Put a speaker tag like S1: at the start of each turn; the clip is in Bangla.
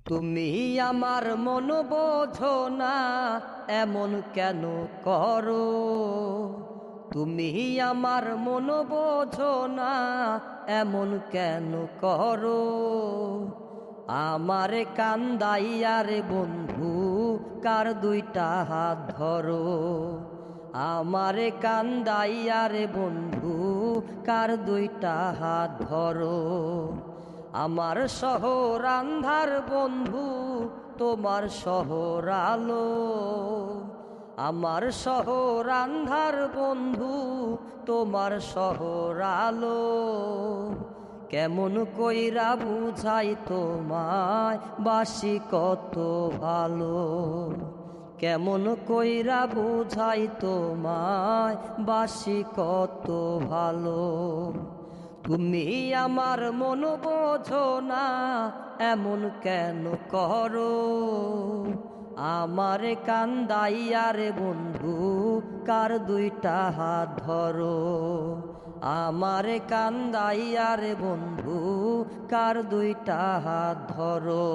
S1: তুমি আমার মন বোঝো না, এমন কেন করো? তুমি আমার মন বোঝো না, এমন কেন করো? আমারে কান্দাইয়ারে বন্ধু, কার দুইটা হাত ধরো। আমারে কান্দাইয়ারে বন্ধু, কার দুইটা হাত ধরো। আমার শহর আন্ধার বন্ধু, তোমার শহর আলো। আমার শহর আন্ধার বন্ধু, তোমার শহর আলো। কেমন কইরা বুঝাই তোমায়, বাসি কত ভালো। কেমন কইরা বুঝাই তোমায়, বাসি কত ভালো। তুমি আমার মন বোঝো না, এমন কেন করো? আমারে কান্দাইয়ারে বন্ধু, কার দুইটা হাত ধরো। আমারে কান্দাইয়ারে বন্ধু, কার দুইটা হাত ধরো।